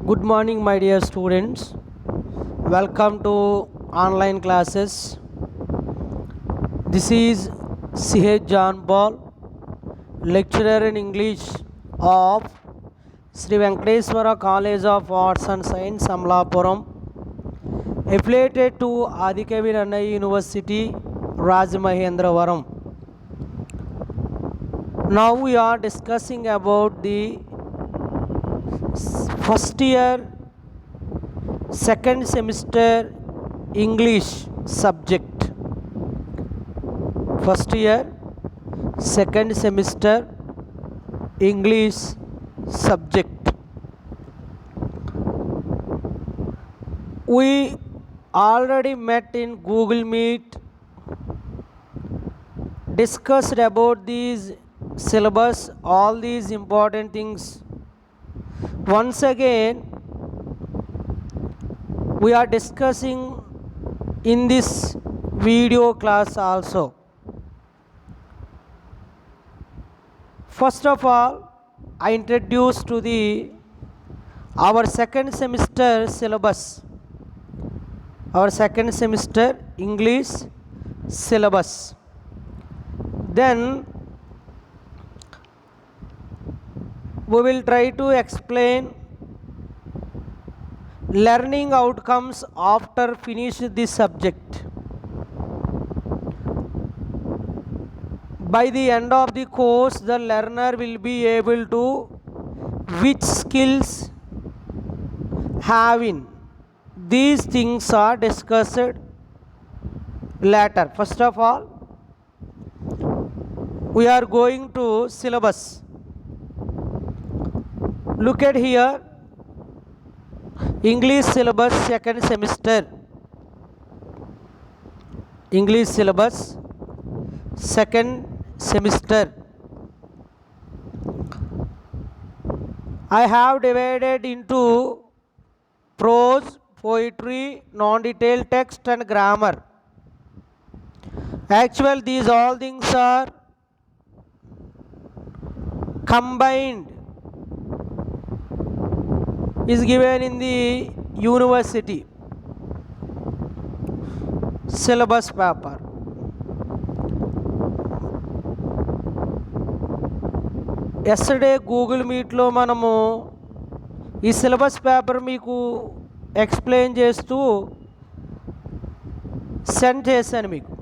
Good morning, my dear students. Welcome to online classes. This is C.H. John Paul, lecturer in English of Sri Venkateswara College of Arts and Science, Amlapuram, affiliated to Adikavi Rannaya University, Rajamahendravaram. Now we are discussing about the first year second semester English subject. First year second semester English subject. We already met in Google Meet, discussed about these syllabus, all these important things. Once again we are discussing in this video class also. First of all, I introduce to our second semester syllabus, our second semester English syllabus. Then we will try to explain learning outcomes after finish this subject. By the end of the course, the learner will be able to which skills having. These things are discussed later. First of all, we are going to syllabus. Look at here, English syllabus second semester. English syllabus second semester. I have divided into prose, poetry, non-detailed text and grammar. Actually, these all things are combined, is given in the university syllabus paper. Yesterday Google Meet లో మనము ఈ syllabus paper మీకు explain చేస్తూ send చేశాను మీకు.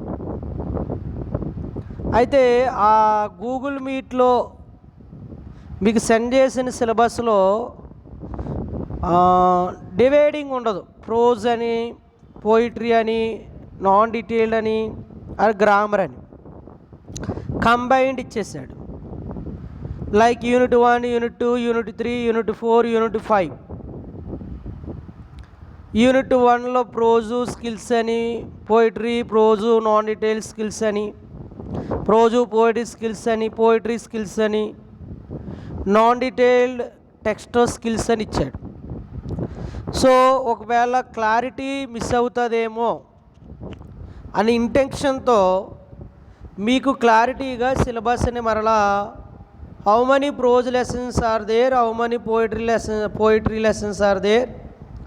అయితే ఆ Google మీట్లో మీకు సెండ్ చేసిన సిలబస్లో డివైడింగ్ ఉండదు. ప్రోజ్ అని, పోయిట్రీ అని, నాన్ డీటెయిల్డ్ అని, గ్రామర్ అని కంబైన్డ్ ఇచ్చేసాడు. Like unit 1, unit 2, unit 3, unit 4, unit 5. Unit 1లో ప్రోజు స్కిల్స్ అని, poetry, prose, non detailed skills అని, ప్రోజు పోయిట్రీ స్కిల్స్ అని, పోయిట్రీ స్కిల్స్ అని, నాన్ డీటెయిల్డ్ టెక్స్ట్ స్కిల్స్ అని ఇచ్చాడు. సో ఒకవేళ క్లారిటీ మిస్ అవుతుందేమో అని ఇంటెన్షన్తో మీకు క్లారిటీగా సిలబస్ని మరలా how many prose lessons are there, how many poetry lessons are there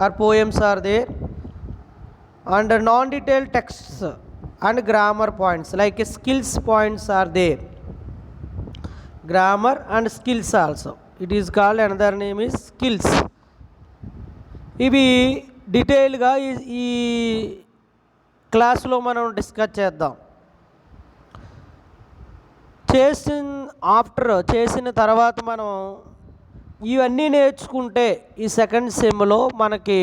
or poems are there, and non detailed texts and grammar points like skills points are there. Grammar and skills also. It is called, another name is skills. ఇవి డీటెయిల్గా ఈ క్లాస్లో మనం discuss చేద్దాం. చేసిన తర్వాత మనం ఇవన్నీ నేర్చుకుంటే ఈ సెకండ్ సెమ్లో మనకి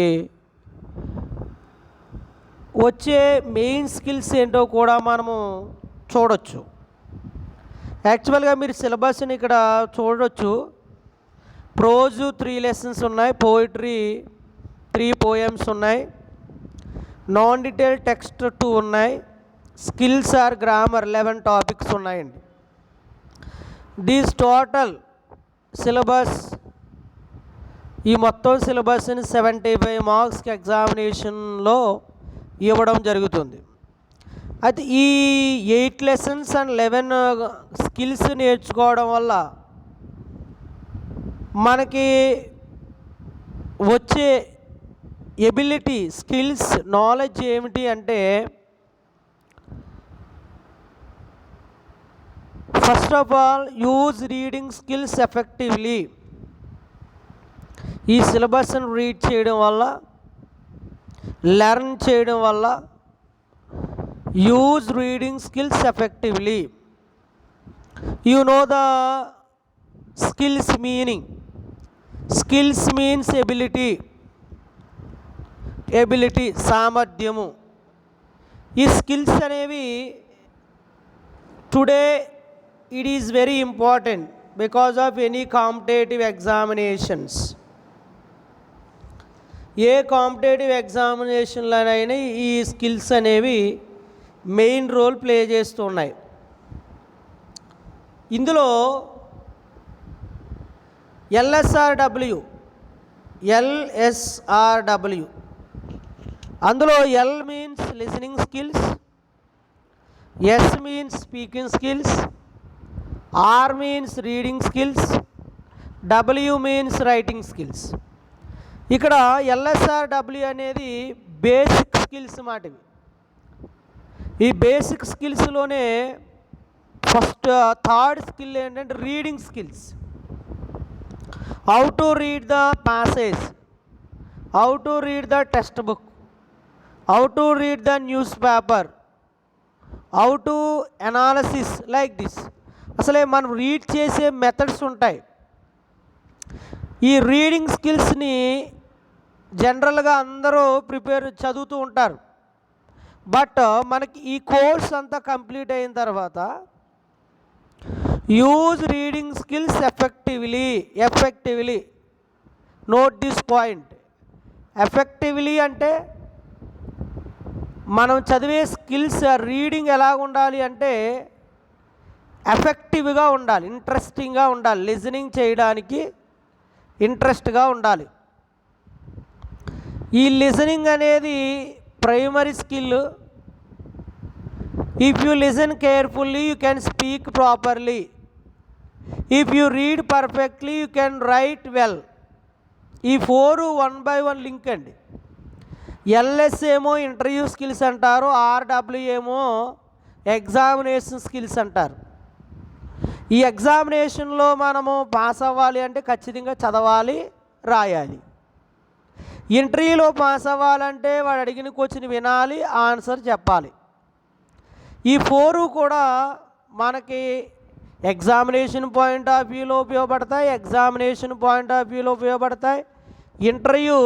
వచ్చే మెయిన్ స్కిల్స్ ఏంటో కూడా మనము చూడొచ్చు. యాక్చువల్గా మీరు సిలబస్ని ఇక్కడ చూడొచ్చు. ప్రోజు 3 లెసన్స్ ఉన్నాయి, పోయిట్రీ 3 పోయమ్స్ ఉన్నాయి, నాన్ డీటెయిల్ టెక్స్ట్ 2 ఉన్నాయి, స్కిల్స్ ఆర్ గ్రామర్ 11 టాపిక్స్ ఉన్నాయండి. దీస్ టోటల్ సిలబస్, ఈ మొత్తం సిలబస్ని 75 మార్క్స్కి ఎగ్జామినేషన్లో ఇవ్వడం జరుగుతుంది. అయితే ఈ 8 లెసన్స్ అండ్ 11 స్కిల్స్ నేర్చుకోవడం వల్ల మనకి వచ్చే ఎబిలిటీ, స్కిల్స్, నాలెడ్జ్ ఏమిటి అంటే first of all use reading skills effectively. ఈ సిలబస్ని రీడ్ చేయడం వల్ల, లెర్న్ చేయడం వల్ల use reading skills effectively. You know the skills meaning. Skills means ability, సామర్థ్యము. ఈ స్కిల్స్ అనేవి today it is very important because of any competitive examinations. ఏ కాంపిటేటివ్ ఎగ్జామినేషన్లోనైనా ఈ స్కిల్స్ అనేవి మెయిన్ రోల్ ప్లే చేస్తున్నాయి. ఇందులో ఎల్ఎస్ఆర్డబ్ల్యూ, అందులో L means listening skills, S means speaking skills, R means reading skills, W means writing skills. ఇక్కడ LSRW అనేది basic skills మాట. ఈ బేసిక్ స్కిల్స్లోనే ఫస్ట్ థర్డ్ స్కిల్ ఏంటంటే reading skills. How to read the passage, how to read the textbook, how to read the newspaper, how to analysis like this. అసలే మనం read చేసే methods ఉంటాయి. ఈ reading స్కిల్స్ని జనరల్గా అందరూ చదువుతూ ఉంటారు. బట్ మనకి ఈ కోర్స్ అంతా కంప్లీట్ అయిన తర్వాత use reading skills effectively note this point. Effectively అంటే మనం చదివే స్కిల్స్ రీడింగ్ ఎలా ఉండాలి అంటే ఎఫెక్టివ్గా ఉండాలి, ఇంట్రెస్టింగ్గా ఉండాలి, లిజనింగ్ చేయడానికి ఇంట్రెస్ట్గా ఉండాలి. ఈ లిజనింగ్ అనేది primary skill. If you listen carefully you can speak properly. If you read perfectly you can write well. ఈ 4 1 by 1 లింక్ అండి. ఎల్ఎస్ ఏమో ఇంటర్వ్యూ స్కిల్స్ అంటారు, ఆర్డబ్ల్యూ ఏమో ఎగ్జామినేషన్ స్కిల్స్ అంటారు. ఈ ఎగ్జామినేషన్లో మనము పాస్ అవ్వాలి అంటే ఖచ్చితంగా చదవాలి, రాయాలి. ఇంటర్వ్యూలో పాస్ అవ్వాలంటే వాడు అడిగిన క్వశ్చన్ వినాలి, ఆన్సర్ చెప్పాలి. ఈ 4 కూడా మనకి ఎగ్జామినేషన్ పాయింట్ ఆఫ్ వ్యూలో ఉపయోగపడతాయి, ఇంటర్వ్యూ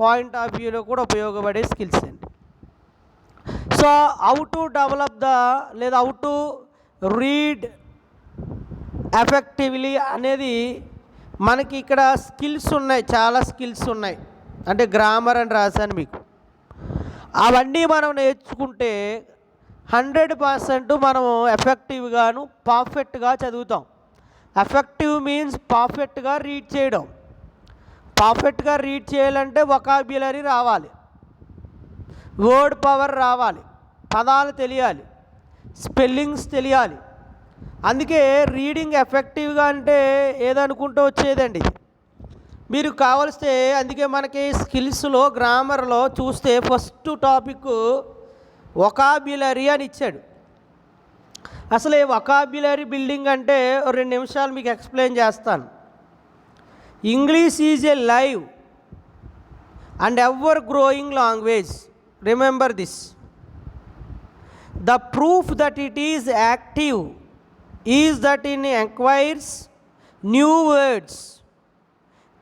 పాయింట్ ఆఫ్ వ్యూలో కూడా ఉపయోగపడే స్కిల్స్ అండి. So how to develop how to read effectively అనేది మనకి ఇక్కడ స్కిల్స్ ఉన్నాయి, చాలా స్కిల్స్ ఉన్నాయి. అంటే గ్రామర్ అని రాశాను మీకు. అవన్నీ మనం నేర్చుకుంటే 100% మనము ఎఫెక్టివ్గాను పర్ఫెక్ట్గా చదువుతాం. ఎఫెక్టివ్ మీన్స్ పర్ఫెక్ట్గా రీడ్ చేయడం. పర్ఫెక్ట్గా రీడ్ చేయాలంటే వొకాబ్యులరీ రావాలి, వర్డ్ పవర్ రావాలి, పదాలు తెలియాలి, స్పెల్లింగ్స్ తెలియాలి. అందుకే రీడింగ్ ఎఫెక్టివ్గా అంటే ఏదనుకుంటూ వచ్చేదండి. మీరు కావలిస్తే అందుకే మనకి స్కిల్స్లో గ్రామర్లో చూస్తే ఫస్ట్ టాపిక్ వొకాబ్యులరీ అని ఇచ్చాడు. అసలు ఈ వొకాబ్యులరీ బిల్డింగ్ అంటే 2 నిమిషాలు మీకు ఎక్స్ప్లెయిన్ చేస్తాను. English is a live and ever growing language. Remember this. The proof that it is active is that it acquires new words,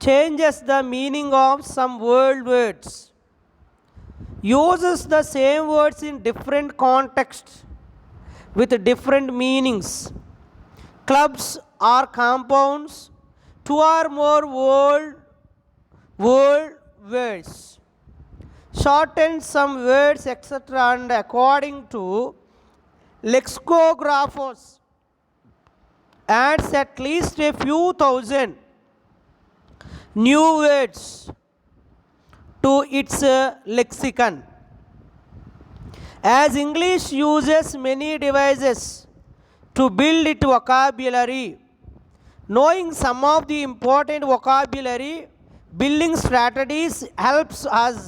changes the meaning of some words, uses the same words in different contexts with different meanings, clubs or compounds 2 or more word words, shortens some words etc. and according to lexicographers adds at least a few thousand new words to its lexicon. As English uses many devices to build its vocabulary, knowing some of the important vocabulary building strategies helps us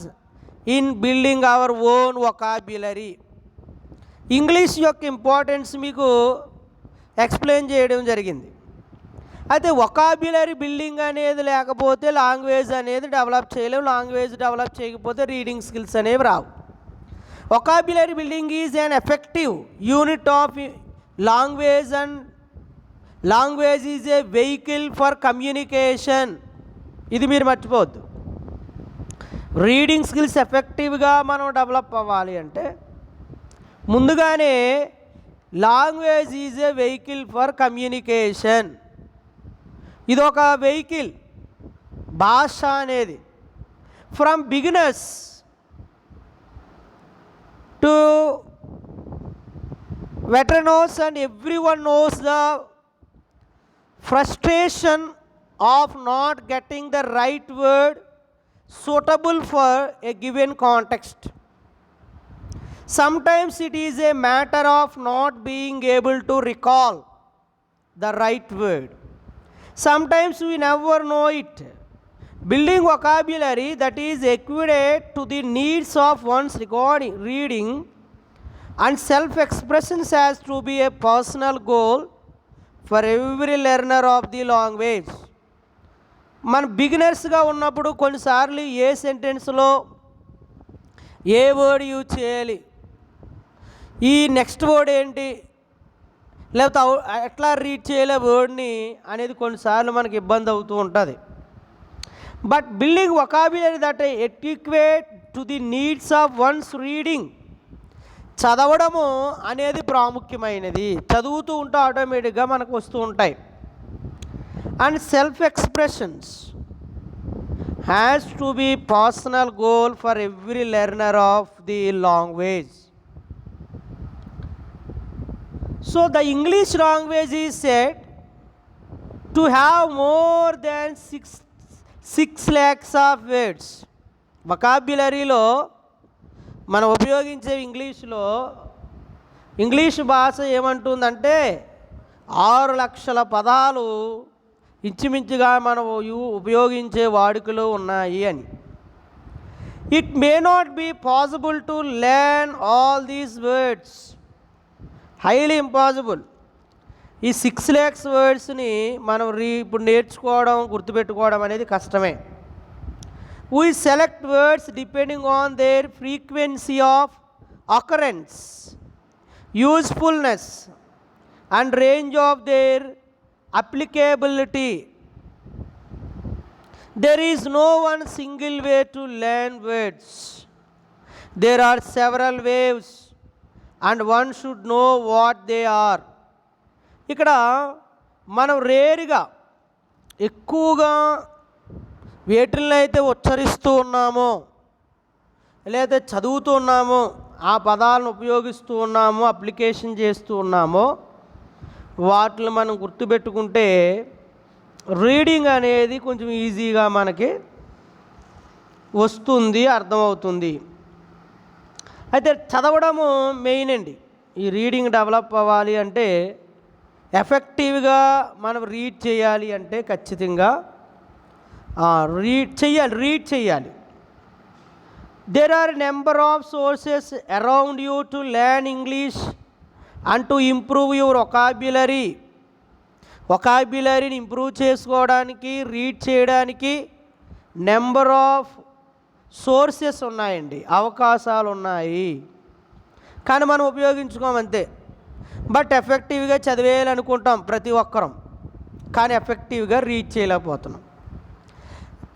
in building our own vocabulary. English యొక్క importance మీకు explain చేయడం జరిగింది. అయితే vocabulary building అనేది లేకపోతే language అనేది develop చేయలేము. Language develop చేయకపోతే రీడింగ్ స్కిల్స్ అనేవి రావు. Vocabulary building is an effective unit of language and language is a vehicle for communication. ఇది మీరు మర్చిపోవద్దు. రీడింగ్ స్కిల్స్ ఎఫెక్టివ్గా మనం డెవలప్ అవ్వాలి అంటే ముందుగానే language is a vehicle for communication. ఇది ఒక వెహికల్, భాష అనేది. From beginners to veterans and everyone knows the frustration of not getting the right word suitable for a given context. Sometimes it is a matter of not being able to recall the right word. Sometimes we never know it. Building vocabulary that is equate to the needs of one's reading and self-expression has to be a personal goal for every learner of the language. మన బిగినర్స్గా ఉన్నప్పుడు కొన్నిసార్లు ఏ సెంటెన్స్లో ఏ word use చేయాలి, ఈ next word ఏంటి, లేకపోతే ఎట్లా read చేయాలి వర్డ్ని అనేది కొన్నిసార్లు మనకి ఇబ్బంది అవుతూ ఉంటుంది. But building vocabulary that adequate to the needs of one's reading, చదవడము అనేది ప్రాముఖ్యమైనది. చదువుతూ ఉంటే ఆటోమేటిక్గా మనకు వస్తూ ఉంటాయి. And self expressions has to be personal goal for every learner of the language. So the English language is said to have more than 6 lakhs of words. వొకాబ్యులరీలో మనం ఉపయోగించే ఇంగ్లీష్ భాష ఏమంటుందంటే 6 లక్షల పదాలు ఇంచుమించుగా మనం ఉపయోగించే వాడుకలో ఉన్నాయి అని. It may not be possible to learn all these words, highly impossible. ఈ 6 lakhs వర్డ్స్ని మనం ఇప్పుడు నేర్చుకోవడం, గుర్తుపెట్టుకోవడం అనేది కష్టమే. We select words depending on their frequency of occurrence, usefulness, and range of their applicability. There is no one single way to learn words. There are several ways, and one should know what they are. ఇక్కడ మనం రేరుగా ఎక్కువగా వేటిల్ని అయితే ఉచ్చరిస్తూ ఉన్నామో లేదా చదువుతూ ఉన్నామో, ఆ పదాలను ఉపయోగిస్తూ ఉన్నామో, అప్లికేషన్ చేస్తూ ఉన్నామో వాటిని మనం గుర్తుపెట్టుకుంటే రీడింగ్ అనేది కొంచెం ఈజీగా మనకి వస్తుంది, అర్థమవుతుంది. అయితే చదవడము మెయిన్ అండి. ఈ రీడింగ్ డెవలప్ అవ్వాలి అంటే, ఎఫెక్టివ్గా మనం రీడ్ చేయాలి అంటే ఖచ్చితంగా రీడ్ చేయాలి. There are a number of sources around you to learn English and to improve your vocabulary. వొకాబ్యులరీని ఇంప్రూవ్ చేసుకోవడానికి, రీడ్ చేయడానికి నెంబర్ ఆఫ్ సోర్సెస్ ఉన్నాయండి, అవకాశాలు ఉన్నాయి. కానీ మనం ఉపయోగించుకోమంతే. బట్ ఎఫెక్టివ్గా చదివేయాలనుకుంటాం ప్రతి ఒక్కరం, కానీ ఎఫెక్టివ్గా రీడ్ చేయలేకపోతున్నాం.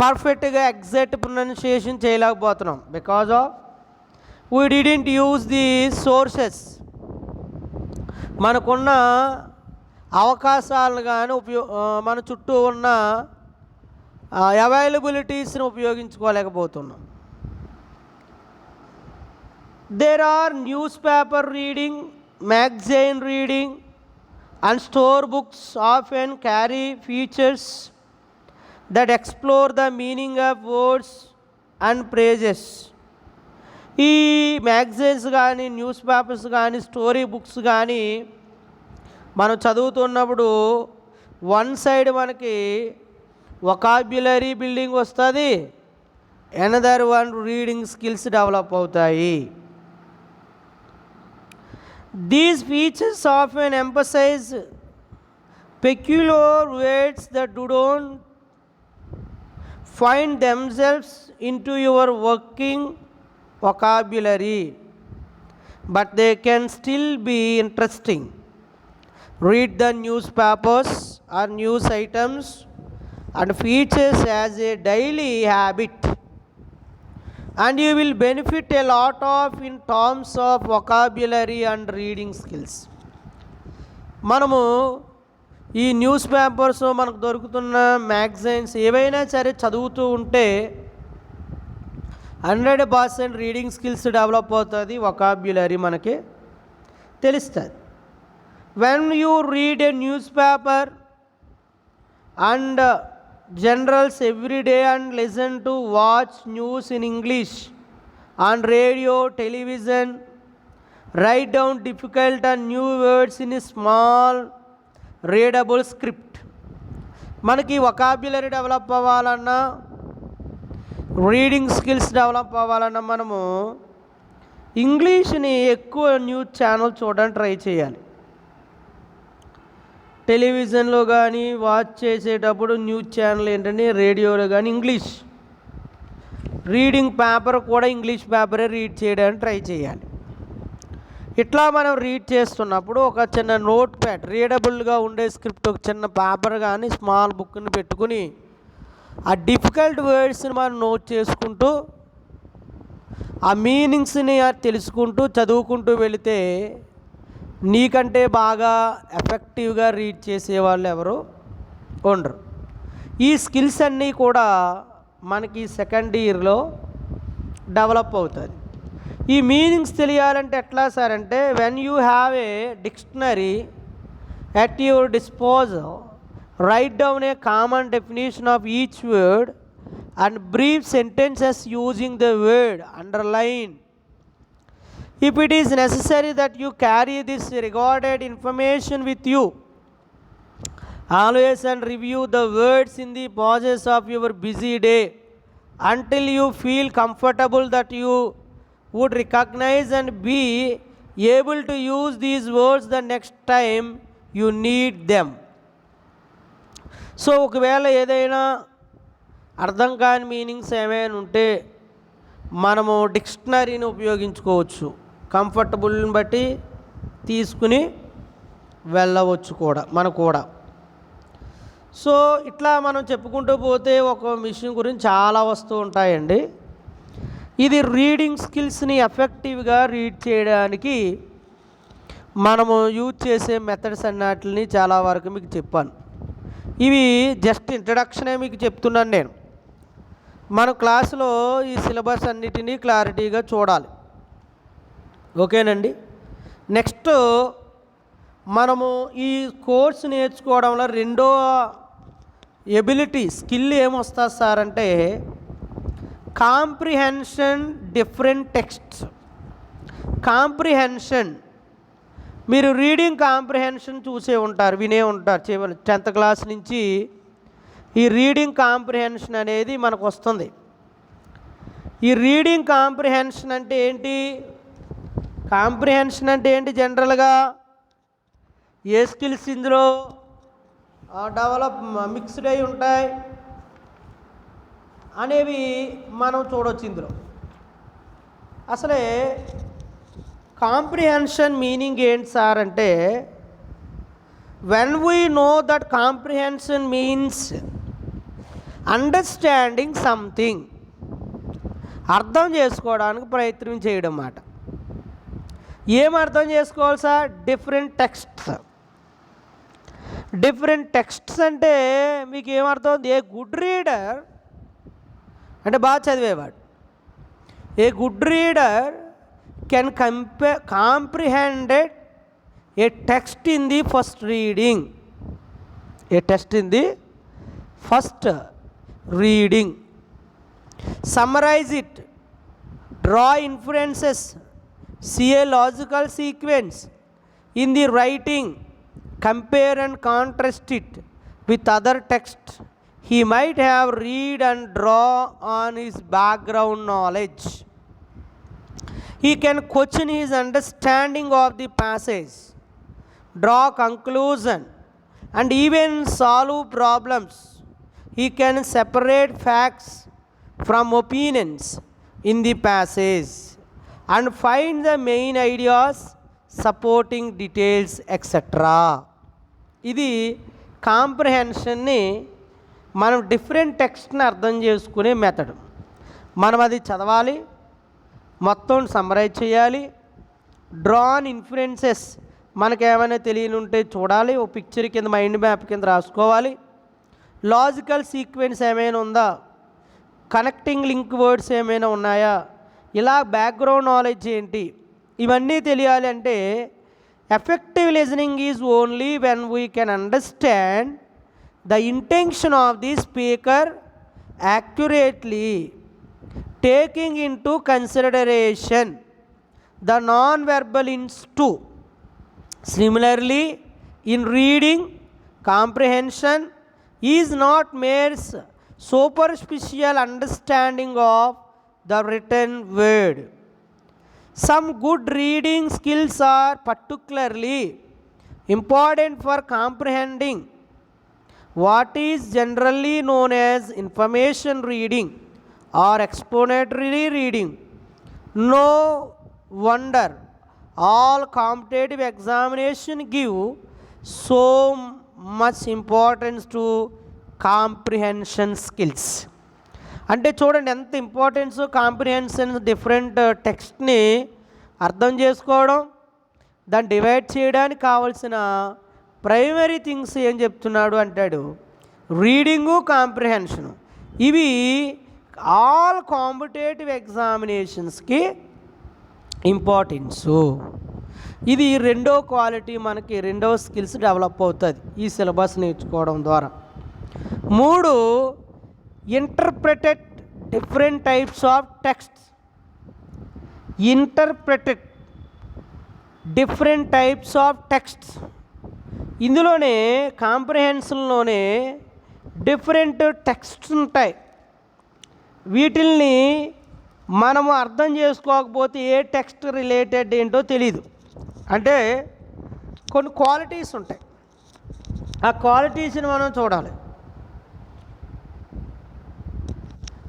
పర్ఫెక్ట్గా ఎగ్జాక్ట్ ప్రొనౌన్సియేషన్ చేయలేకపోతున్నాం. Because of we didn't use the sources. మనకున్న అవకాశాలను కానీ మన చుట్టూ ఉన్న అవైలబిలిటీస్ని ఉపయోగించుకోలేకపోతున్నాం. There are newspaper reading, magazine reading, and store books often carry features that explore the meaning of words and phrases. ఈ మ్యాగజైన్స్ కానీ, న్యూస్ పేపర్స్ కానీ, స్టోరీ బుక్స్ కానీ మనం చదువుతున్నప్పుడు వన్ సైడ్ మనకి వొకాబ్యులరీ బిల్డింగ్ వస్తుంది, another one reading skills develop అవుతాయి. These features often emphasize peculiar words that do not find themselves into your working vocabulary, but they can still be interesting. Read the newspapers or news items and features as a daily habit, and you will benefit a lot of in terms of vocabulary and reading skills. మనము ఈ news papers మనకు దొరుకుతున్న magazines ఏవైనా సరే చదువుతూ ఉంటే 100% reading skills develop అవుతుంది, vocabulary మనకి తెలుస్తుంది. When you read a newspaper and journals every day and listen to watch news in English on radio television, write down difficult and new words in small readable script. మనకి vocabulary develop అవ్వాలన్నా, reading skills develop అవ్వాలన్నా మనము ఇంగ్లీష్ని ఎక్కువ news channel చూడడానికి try చేయాలి. టెలివిజన్లో కానీ watch చేసేటప్పుడు న్యూస్ ఛానల్ ఏంటంటే రేడియోలో కానీ ఇంగ్లీష్, రీడింగ్ పేపర్ కూడా ఇంగ్లీష్ పేపరే రీడ్ చేయడానికి ట్రై చేయాలి. ఇట్లా మనం రీడ్ చేస్తున్నప్పుడు ఒక చిన్న నోట్ ప్యాడ్, రీడబుల్గా ఉండే స్క్రిప్ట్, ఒక చిన్న పేపర్ కానీ స్మాల్ బుక్ని పెట్టుకుని ఆ డిఫికల్ట్ వర్డ్స్ని మనం నోట్ చేసుకుంటూ ఆ మీనింగ్స్ని తెలుసుకుంటూ చదువుకుంటూ వెళితే నీకంటే బాగా ఎఫెక్టివ్గా రీడ్ చేసేవాళ్ళు ఎవరు ఉండరు. ఈ స్కిల్స్ అన్నీ కూడా మనకి సెకండ్ ఇయర్లో డెవలప్ అవుతుంది. ఈ మీనింగ్స్ తెలియాలంటే ఎట్లా సార్ అంటే, when you have a dictionary at your disposal, right down a common definition of each word and brief sentences using the word underline. If it is necessary that you carry this regarded information with you always and review the words in the pauses of your busy day until you feel comfortable that you would recognize and be able to use these words the next time you need them. So ఒకవేళ ఏదైనా అర్థం కాని meanings ఏమైనా ఉంటే మనము డిక్షనరీని ఉపయోగించుకోవచ్చు, కంఫర్టబుల్ని బట్టి తీసుకుని వెళ్ళవచ్చు కూడా మనకు కూడా. సో ఇట్లా మనం చెప్పుకుంటూ పోతే ఒక విషయం గురించి చాలా వస్తూ ఉంటాయండి. ఇది రీడింగ్ స్కిల్స్ని ఎఫెక్టివ్గా రీడ్ చేయడానికి మనము యూజ్ చేసే మెథడ్స్ అన్నిటిని చాలా వరకు మీకు చెప్పాను. ఇవి జస్ట్ ఇంట్రడక్షనే మీకు చెప్తున్నాను నేను. మన క్లాసులో ఈ సిలబస్ అన్నిటినీ క్లారిటీగా చూడాలి, ఓకేనండి. నెక్స్ట్ మనము ఈ కోర్స్ నేర్చుకోవడంలో రెండో ఎబిలిటీ స్కిల్ ఏమొస్తుంది సార్ అంటే కాంప్రిహెన్షన్ డిఫరెంట్ టెక్స్ట్స్. కాంప్రిహెన్షన్, మీరు రీడింగ్ కాంప్రిహెన్షన్ చూసే ఉంటారు, వినే ఉంటారు. 10th క్లాస్ నుంచి ఈ రీడింగ్ కాంప్రిహెన్షన్ అనేది మనకు వస్తుంది. ఈ రీడింగ్ కాంప్రిహెన్షన్ అంటే ఏంటి? కాంప్రిహెన్షన్ అంటే ఏంటి? జనరల్గా ఏ స్కిల్స్ ఇందులో డెవలప్ మిక్స్డ్ అయి ఉంటాయి అనేవి మనం చూడవచ్చు ఇందులో. అసలే కాంప్రిహెన్షన్ మీనింగ్ ఏంటి సార్ అంటే, when we know that comprehension means understanding something, అర్థం చేసుకోవడానికి ప్రయత్నం చేయడం అన్నమాట. ఏం అర్థం చేసుకోవాలి sir? Different texts. Different texts అంటే మీకు ఏమర్థం? ఏ గుడ్ రీడర్ అంటే బాగా చదివేవాడు, a good reader can comprehended a text in the first reading. A text in the first reading, summarize it, draw inferences, see a logical sequence in the writing, compare and contrast it with other text, he might have read and draw on his background knowledge. He can question his understanding of the passage, draw conclusion, and even solve problems. He can separate facts from opinions in the passage and find the main ideas, supporting details, etc. ఇది కాంప్రహెన్షన్ని మనం different టెక్స్ట్ని అర్థం చేసుకునే method. మనం అది చదవాలి, మొత్తం summarise చేయాలి, drawn influences మనకేమైనా తెలియని ఉంటే చూడాలి, ఓ పిక్చర్ కింద మైండ్ మ్యాప్ కింద రాసుకోవాలి, లాజికల్ సీక్వెన్స్ ఏమైనా ఉందా, కనెక్టింగ్ లింక్ వర్డ్స్ ఏమైనా ఉన్నాయా, ఇలా బ్యాక్గ్రౌండ్ నాలెడ్జ్ ఏంటి, ఇవన్నీ తెలియాలి. అంటే effective listening is only when we can understand the intention of the speaker accurately, taking into consideration the non-verbal hints too. Similarly, in reading, comprehension is not mere superficial understanding of the written word. Some good reading skills are particularly important for comprehending what is generally known as information reading or expository reading. No wonder all competitive examination give so much importance to comprehension skills. అంటే చూడండి ఎంత importance comprehension, different టెక్స్ట్ని అర్థం చేసుకోవడం, దాన్ని divide చేయడానికి కావాల్సిన primary things ఏం చెప్తున్నాడు అంటాడు, రీడింగు, కాంప్రిహెన్షను. ఇవి ఆల్ కాంపిటేటివ్ ఎగ్జామినేషన్స్కి ఇంపార్టెన్సు. ఇది రెండో క్వాలిటీ, మనకి రెండో స్కిల్స్ డెవలప్ అవుతుంది ఈ సిలబస్ నేర్చుకోవడం ద్వారా. 3, interpreted different types of text. Interpreted different types of text. ఇందులోనే కాంప్రిహెన్షన్లోనే డిఫరెంట్ టెక్స్ట్స్ ఉంటాయి. వీటిల్ని మనము అర్థం చేసుకోకపోతే ఏ టెక్స్ట్ రిలేటెడ్ ఏంటో తెలీదు. అంటే కొన్ని క్వాలిటీస్ ఉంటాయి, ఆ క్వాలిటీస్ని మనం చూడాలి.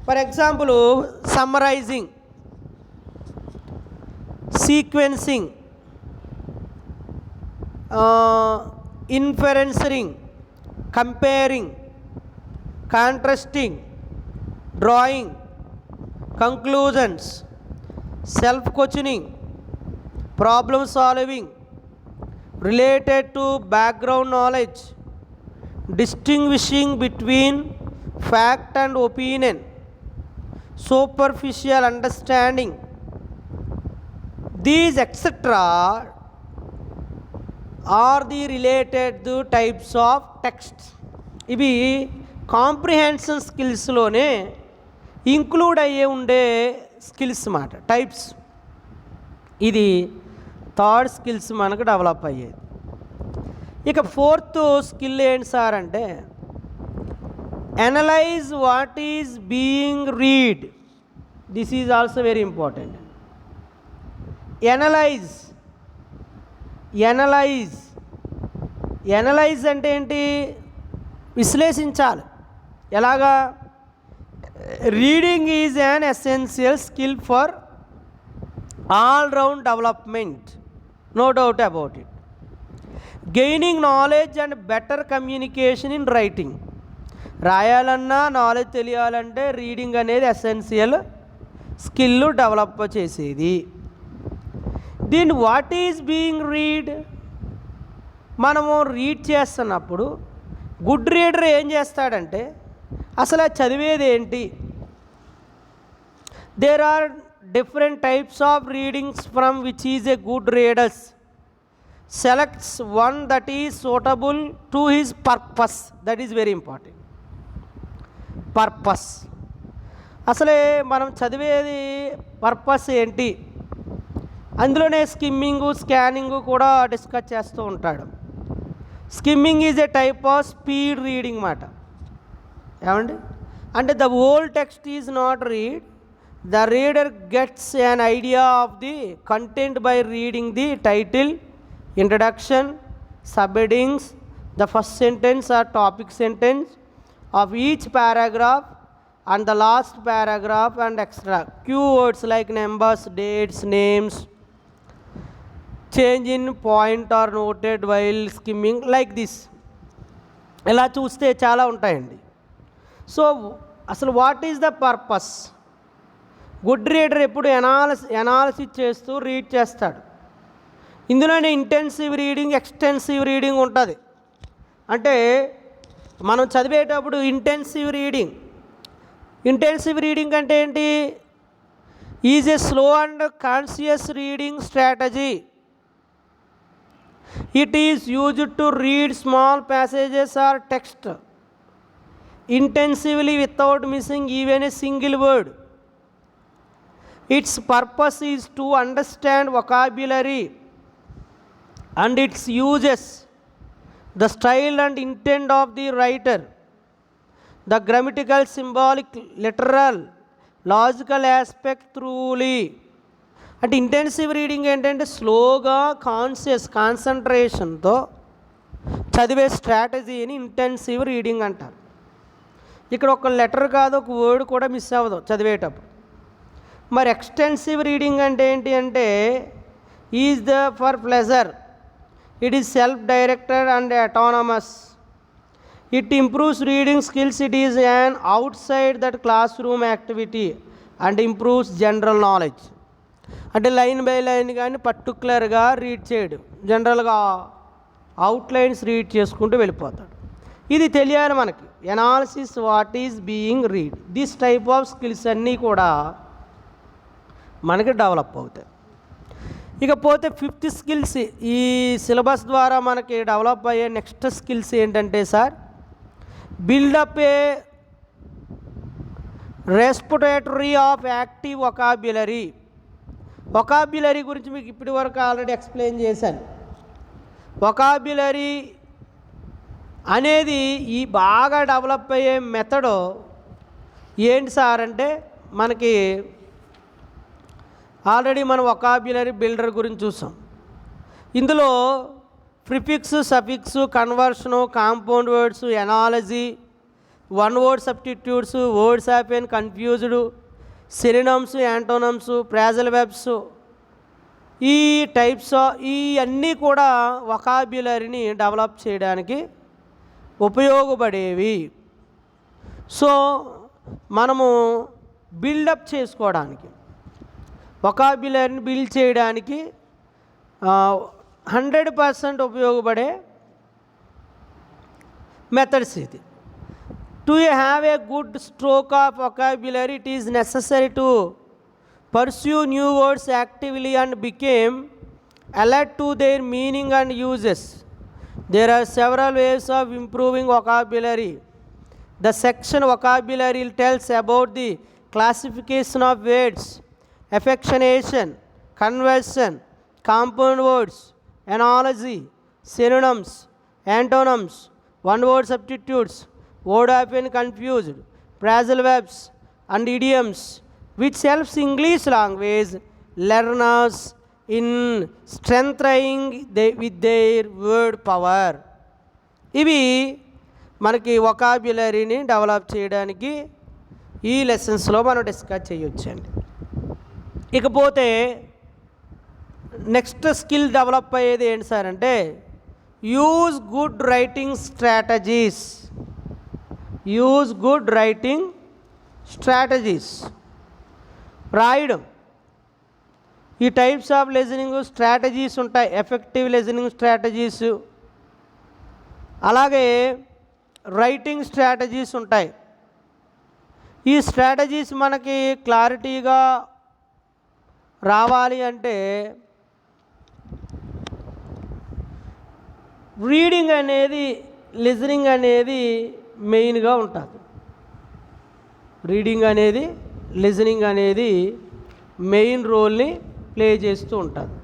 For example, summarizing, sequencing, inferencing, comparing, contrasting, drawing, conclusions, self-questioning, problem solving, related to background knowledge, distinguishing between fact and opinion, superficial understanding, these etc. are the related types of text. ఇవి comprehension స్కిల్స్లోనే include అయ్యే ఉండే skills మాట, types. ఇది third skills మనకు develop అయ్యేది. ఇక 4th skill ఏంటి sir అంటే, analyse what is being read. This is also very important. Analyse అంటే ఏంటి, విశ్లేషించాలి. ఎలాగా? Reading is an essential skill for all round development, no doubt about it. Gaining knowledge and better communication in writing. రాయాలన్నా knowledge తెలియాలంటే reading అనేది essential skill develop చేసేది. దీని what is being read, మనము రీడ్ చేస్తున్నప్పుడు గుడ్ రీడర్ ఏం చేస్తాడంటే అసలు చదివేది ఏంటి. There are different types of readings from which is a good readers selects one that is suitable to his purpose. That is very important. Purpose, అసలే మనం చదివేది పర్పస్ ఏంటి, అందులోనే స్కిమ్మింగు, స్కానింగు కూడా డిస్కస్ చేస్తూ ఉంటాడు. Skimming is a type of speed reading మాట. ఏమండి, అంటే the whole text is not read, the reader gets an idea of the content by reading the title, introduction, sub headings, the first sentence or topic sentence of each paragraph and the last paragraph and extra keywords like numbers, dates, names, change in point are noted while skimming like this. ఇలా చూస్తే చాలా ఉంటాయండి. So అసలు what is the purpose? Good reader ఎప్పుడు analysis చేస్తూ read చేస్తాడు. ఇందులోనే intensive reading, extensive reading ఉంటుంది. అంటే మనం చదివేటప్పుడు ఇంటెన్సివ్ రీడింగ్ అంటే ఏంటి? Is a slow and conscious reading strategy. It is used to read small passages or text intensively without missing even a single word. Its purpose is to understand vocabulary and its uses, the style and intent of the writer, the grammatical, symbolic, literal, logical aspect truly. అంటే intensive reading ఏంటంటే స్లోగా కాన్సన్ట్రేషన్తో చదివే స్ట్రాటజీని intensive reading అంటారు. ఇక్కడ ఒక letter కాదు, ఒక word కూడా మిస్ అవ్వదు చదివేటప్పుడు. మరి ఎక్స్టెన్సివ్ రీడింగ్ అంటే ఏంటి అంటే is the for pleasure, it is self directed and autonomous, it improves reading skills, it is an out side that class room activity and improves general knowledge. అంటే line by line కానీ పర్టికులర్గా read చేయడు, జనరల్గా outlines read చేసుకుంటూ వెళ్ళిపోతాడు. ఇది తెలియాలి మనకి. Analysis what is being read, this type of skills అన్నీ కూడా మనకి డెవలప్ అవుతాయి. ఇకపోతే ఫిఫ్త్ స్కిల్స్, ఈ సిలబస్ ద్వారా మనకి డెవలప్ అయ్యే నెక్స్ట్ స్కిల్స్ ఏంటంటే sir, build up a respiratory of active vocabulary. Vocabulary గురించి మీకు ఇప్పటి వరకు ఆల్రెడీ ఎక్స్ప్లెయిన్ చేశాను. వొకాబ్యులరీ అనేది ఈ బాగా డెవలప్ అయ్యే మెథడ్ ఏంటి సార్ అంటే, మనకి ఆల్రెడీ మనం వొకాబ్యులరీ బిల్డర్ గురించి చూసాం. ఇందులో prefix, suffix, conversion, compound words, analogy, one word substitutes, words often confused, synonyms, antonyms, phrasal verbs, ఈ టైప్స్ ఈ అన్నీ కూడా వొకాబ్యులరీని డెవలప్ చేయడానికి ఉపయోగపడేవి. సో మనము బిల్డప్ చేసుకోవడానికి, వొకాబ్యులరీని బిల్డ్ చేయడానికి 100% ఉపయోగపడే మెథడ్స్ ఇది. To have a good stroke of vocabulary it is necessary to pursue new words actively and become alert to their meaning and uses. There are several ways of improving vocabulary. The section vocabulary tells about the classification of words, affixation, conversion, compound words, analogy, synonyms, antonyms, one word substitutes, word often confused, phrasal verbs and idioms, which helps English language learners in strengthening with their word power. ఇవి మనకి వొకాబ్యులరీని develop చేయడానికి ఈ లెసన్స్లో మనం discuss చేయొచ్చండి. ఇకపోతే next skill develop అయ్యేది ఏంటి sir అంటే, use good writing strategies. Use good writing strategies, రాయడం. ఈ టైప్స్ ఆఫ్ లిజనింగ్ స్ట్రాటజీస్ ఉంటాయి. ఎఫెక్టివ్ లిజనింగ్ స్ట్రాటజీస్, అలాగే రైటింగ్ స్ట్రాటజీస్ ఉంటాయి. ఈ స్ట్రాటజీస్ మనకి క్లారిటీగా రావాలి అంటే రీడింగ్ అనేది, లిజనింగ్ అనేది మెయిన్గా ఉంటుంది. రీడింగ్ అనేది, లిజనింగ్ అనేది మెయిన్ రోల్ని ప్లే చేస్తూ ఉంటుంది.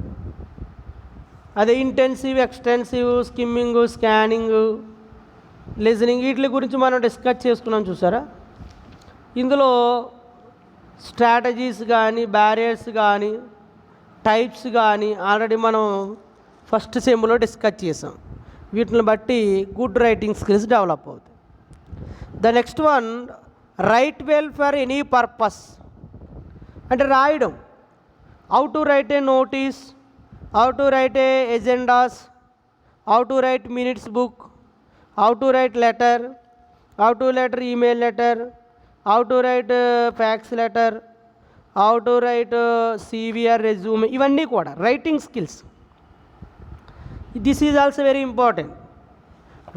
అదే intensive, extensive, skimming, scanning listening వీటి గురించి మనం డిస్కస్ చేసుకున్నాం చూసారా. ఇందులో స్ట్రాటజీస్ కానీ బ్యారియర్స్ కానీ టైప్స్ కానీ ఆల్రెడీ మనం ఫస్ట్ సెమ్లో డిస్కస్ చేసాం. వీటిని బట్టి గుడ్ రైటింగ్ స్కిల్స్ డెవలప్ అవుతాయి. The next one, right well for any purpose అంటే రాయడం. How to write A notice, how to write A agendas, how to right minutes book, how to write letter, how to write email letter, how to write fax letter, how to write CV or resume. ఇవన్నీ కూడా writing skills. This is also very important.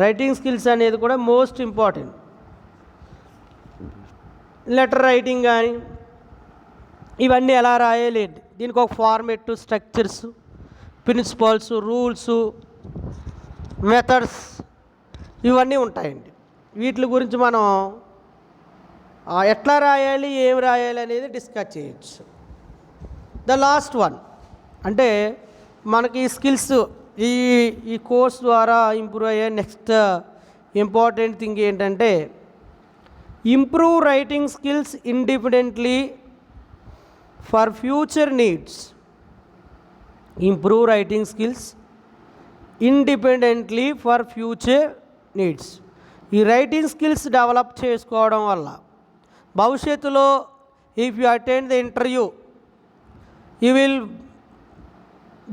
Writing skills అనేది కూడా most important. Letter writing కానీ ఇవన్నీ ఎలా రాయాలి, దీనికి ఒక format, structures, principles, rules, methods ఇవన్నీ ఉంటాయండి. వీటి గురించి మనం ఎట్లా రాయాలి, ఏం రాయాలి అనేది డిస్కస్ చేయొచ్చు. ద లాస్ట్ వన్ అంటే మనకి స్కిల్స్ ఈ కోర్స్ ద్వారా ఇంప్రూవ్ అయ్యే నెక్స్ట్ ఇంపార్టెంట్ థింగ్ ఏంటంటే improve writing skills independently for future needs. Improve writing skills independently for future needs. ఈ రైటింగ్ స్కిల్స్ డెవలప్ చేసుకోవడం వల్ల భవిష్యత్తులో if you attend the interview you will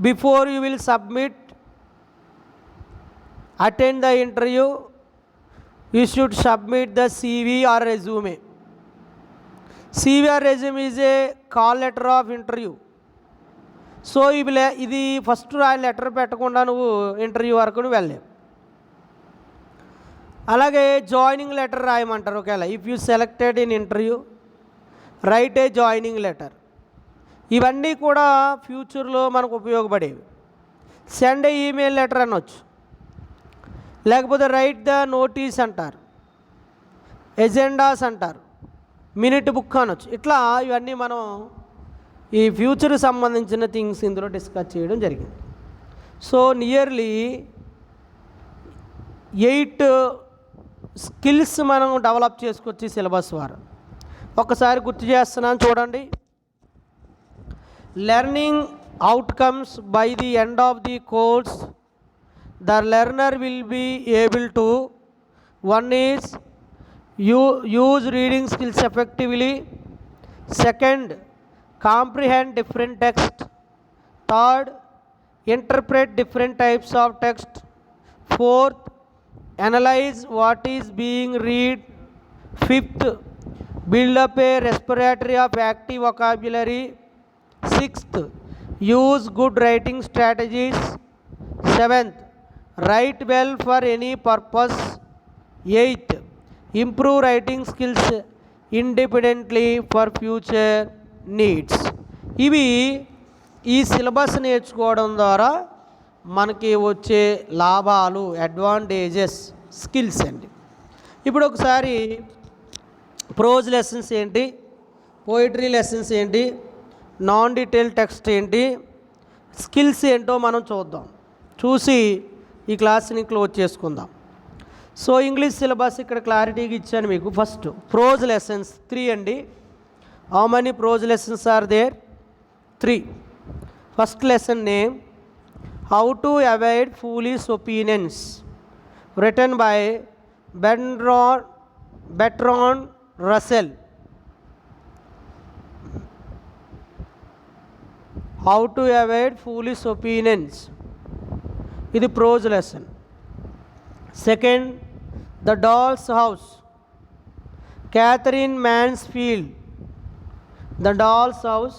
before you will submit attend the interview you should submit the CV or resume. CV or resume is a call letter of interview. So ఇది first letter పెట్టకుండా నువ్వు interview వరకు నువ్వు వెళ్ళలేవు. అలాగే joining letter రాయమంటారు. ఒకవేళ if you selected in interview write a joining letter. ఇవన్నీ కూడా ఫ్యూచర్లో మనకు ఉపయోగపడేవి. సెండ్ ఏ ఈమెయిల్ లెటర్ అనొచ్చు, లేకపోతే రైట్ ద నోటీస్ అంటారు, ఎజెండాస్ అంటారు, మినిట్ బుక్ అనొచ్చు. ఇట్లా ఇవన్నీ మనం ఈ ఫ్యూచర్కి సంబంధించిన థింగ్స్ ఇందులో డిస్కస్ చేయడం జరిగింది. సో నియర్లీ 8 స్కిల్స్ మనం డెవలప్ చేసుకోవచ్చు ఈ సిలబస్ ద్వారా. ఒకసారి గుర్తు చేస్తున్నాను చూడండి. Learning outcomes by the end of the course the learner will be able to, one is use reading skills effectively, second comprehend different text, third interpret different types of text, fourth analyze what is being read, fifth build up a repertoire of active vocabulary, sixth use good writing strategies, seventh write well for any purpose, eighth improve writing skills independently for future needs. ఇవి ఈ syllabus నేర్చుకోవడం ద్వారా మనకి వచ్చే లాభాలు, advantages, skills అండి. ఇప్పుడు ఒకసారి ప్రోజ్ లెసన్స్ ఏంటి, పోయిటరీ లెసన్స్ ఏంటి, నాన్ డీటెయిల్ టెక్స్ట్ ఏంటి, స్కిల్స్ ఏంటో మనం చూద్దాం. చూసి ఈ క్లాస్ని క్లోజ్ చేసుకుందాం. సో ఇంగ్లీష్ సిలబస్ ఇక్కడ క్లారిటీగా ఇచ్చాను మీకు. ఫస్ట్ ప్రోజ్ లెసన్స్ 3 అండి. How many prose lessons are there? 3. First lesson name, How to Avoid Foolish Opinions, written by Bertrand Russell. How to Avoid Foolish Opinions. This is prose lesson. Second, The Doll's House, Catherine Mansfield. The Doll's House,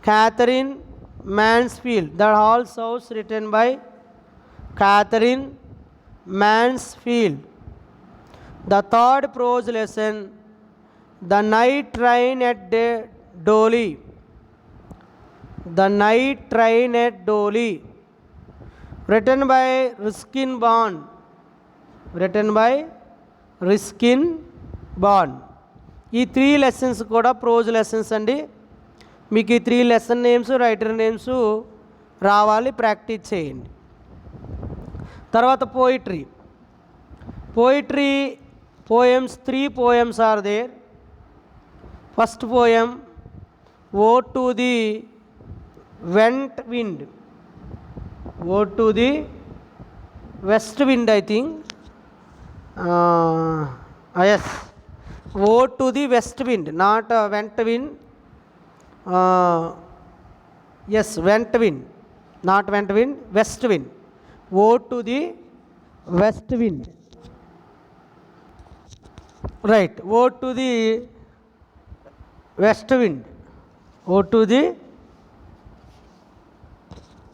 Catherine Mansfield. The Doll's House written by Catherine Mansfield. The third prose lesson, The Night Train at Dolly. The Night Train at Dolly, written by Ruskin Bond. Written by Ruskin Bond. ఈ 3 lessons కూడా prose lessons అండి. మీకు ఈ 3 lesson names, writer names రావాలి, practice చేయండి. తర్వాత poetry. Poetry, poems, 3 poems are there. First poem, Ode to the West Wind. Ode to the West Wind, I think. Yes. Ode to the West Wind, not West Wind. Yes, West Wind, not West Wind, West Wind. Ode to the West Wind. Right. Ode to the West Wind. Ode to the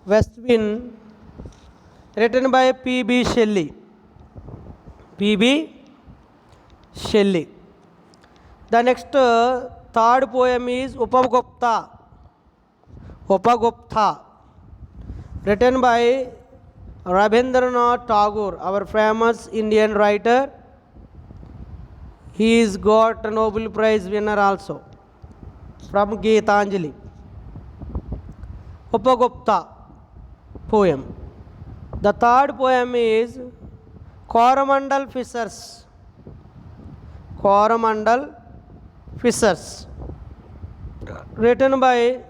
West Wind, written by P.B. Shelley. P.B. Shelley. The next third poem is Upagupta. Upagupta, written by Rabindranath Tagore, our famous Indian writer. He is got a Nobel Prize winner also from Geetanjali. Upagupta poem. The third poem is Coromandel Fishers. Coromandel Fishers, written by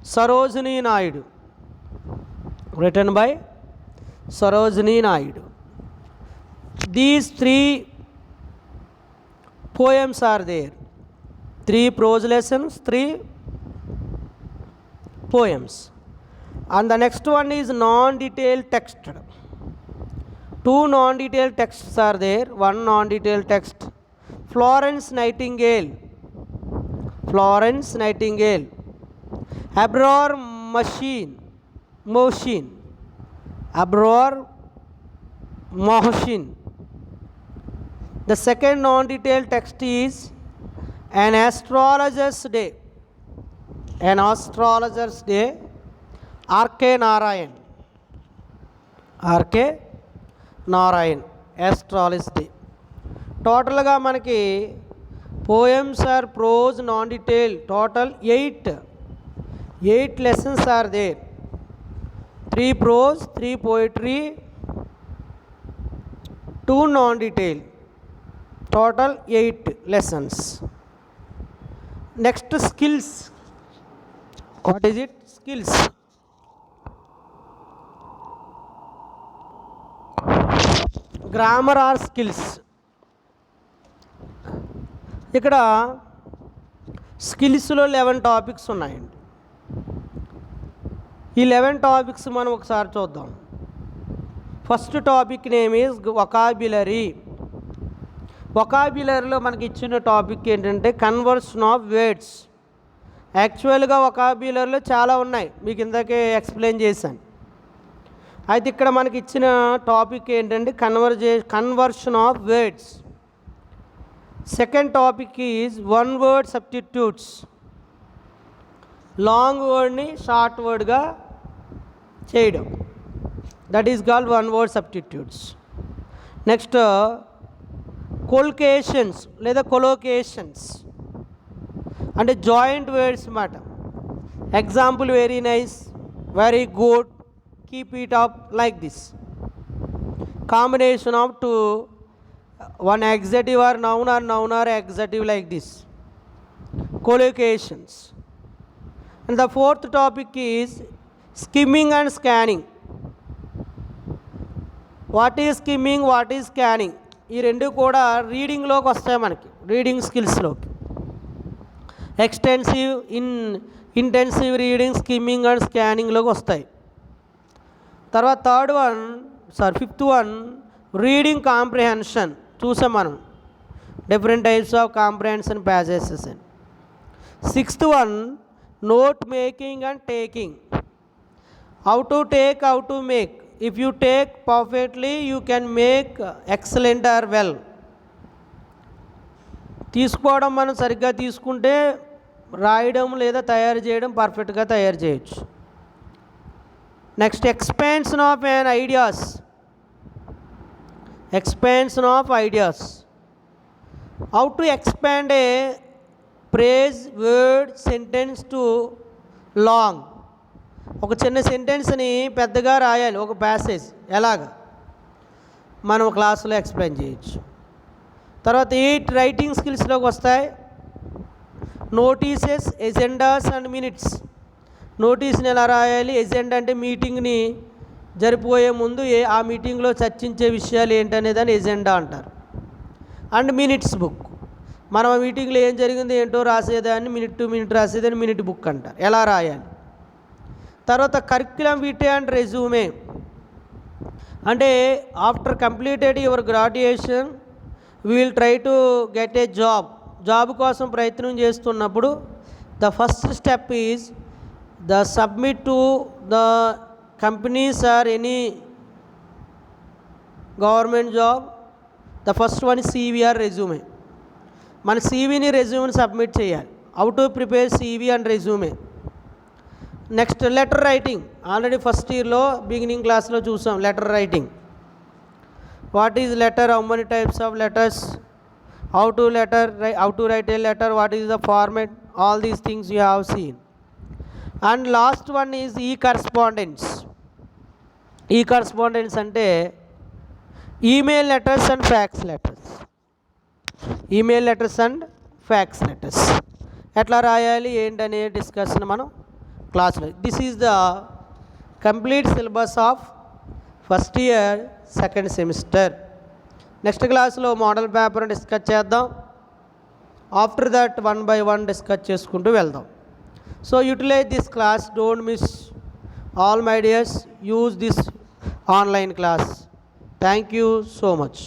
Sarojini Naidu. Written by Sarojini Naidu. These 3 poems are there. 3 prose lessons, 3 poems. And the next one is non-detailed text. 2 non-detailed texts are there. One non-detailed text, Florence Nightingale. Florence Nightingale. Abror Mohsin. Abror Mohsin. The second non-detailed text is An Astrologer's Day. An Astrologer's Day, R.K. Narayan. R.K. Narayan, Astrologer's Day. టోటల్గా మనకి poems or prose non detail total 8 lessons are there. 3 prose, 3 poetry, 2 non-detail, total 8 lessons. Next, skills. What is it? Skills. Grammar or skills. ఇక్కడ స్కిల్స్లో 11 topics ఉన్నాయండి. ఈ 11 topics మనం ఒకసారి చూద్దాం. First topic name is vocabulary. వొకాబ్యులరీలో మనకి ఇచ్చిన టాపిక్ ఏంటంటే కన్వర్షన్ ఆఫ్ వర్డ్స్. యాక్చువల్గా వొకాబ్యులరీలో చాలా ఉన్నాయి, మీకు ఇందాకే ఎక్స్ప్లెయిన్ చేశాను. అయితే ఇక్కడ మనకి ఇచ్చిన టాపిక్ ఏంటంటే conversion of words. Second topic is one word substitutes. Long వర్డ్ని షార్ట్ వర్డ్గా చేయడం, that is called one word substitutes. Next collocations లేదా కొలోకేషన్స్ అంటే జాయింట్ వర్డ్స్ అన్నమాట. Example very nice, very good, keep it up, like this. Combination of 2, one adjective or noun or adjective, like this. Collocations. And the fourth topic is skimming and scanning. What is skimming, what is scanning? ఈ రెండు కూడా రీడింగ్లోకి వస్తాయి మనకి, reading స్కిల్స్లోకి. Intensive reading, skimming and స్కానింగ్లోకి వస్తాయి. తర్వాత ఫిఫ్త్ వన్ రీడింగ్ కాంప్రిహెన్షన్. చూసాం మనం different types of comprehension passages అని. Sixth one note making and taking. How to take, how to make. If you take perfectly you can make excellent or well. తీసుకోవడం మనం సరిగ్గా తీసుకుంటే రాయడం లేదా తయారు చేయడం పర్ఫెక్ట్గా తయారు చేయొచ్చు. Next expansion of an ideas. Expansion of ideas. How to expand a phrase, word, sentence to long. ఒక చిన్న సెంటెన్స్ని పెద్దగా రాయాలి ఒక ప్యాసేజ్. ఎలాగా మనం క్లాసులో ఎక్స్ప్లెయిన్ చేయొచ్చు. తర్వాత 8 రైటింగ్ స్కిల్స్లోకి వస్తాయి. Notices, agendas and minutes. నోటీస్ని ఎలా రాయాలి, ఎజెండా అంటే మీటింగ్ని జరిపోయే ముందు ఆ మీటింగ్లో చర్చించే విషయాలు ఏంటనే దాన్ని ఎజెండా అంటారు. అండ్ మినిట్స్ బుక్, మనం ఆ మీటింగ్లో ఏం జరిగిందో ఏంటో రాసేదాన్ని మినిట్ టు మినిట్ రాసేదాన్ని మినిట్ బుక్ అంటారు. ఎలా రాయాలి. తర్వాత కరిక్యులం విటే అండ్ రెజ్యూమే, అంటే after completed your graduation will try to get a job కోసం ప్రయత్నం చేస్తున్నప్పుడు the first step is the submit to the companies or any government job. The first one CV or resume. మన CVని రెజ్యూమ్ని submit చేయాలి. How to prepare CV and resume. Next letter writing, already first ఇయర్లో beginning క్లాస్లో చూసాం letter writing. What is letter, how many types of letters, how to write a letter, what is the format, all these things you have seen. And last one is correspondence. Correspondence అంటే email letters and fax letters. Email letters and fax letters ఎట్లా రాయాలి ఏంటనే discussion మనం క్లాస్లో. This is the complete syllabus of first year second semester. Next క్లాస్లో model paper discuss చేద్దాం. After that 1 by 1 discuss చేసుకుంటూ వెళ్దాం. So utilize this class, don't miss all my dears, use this online class. Thank you so much.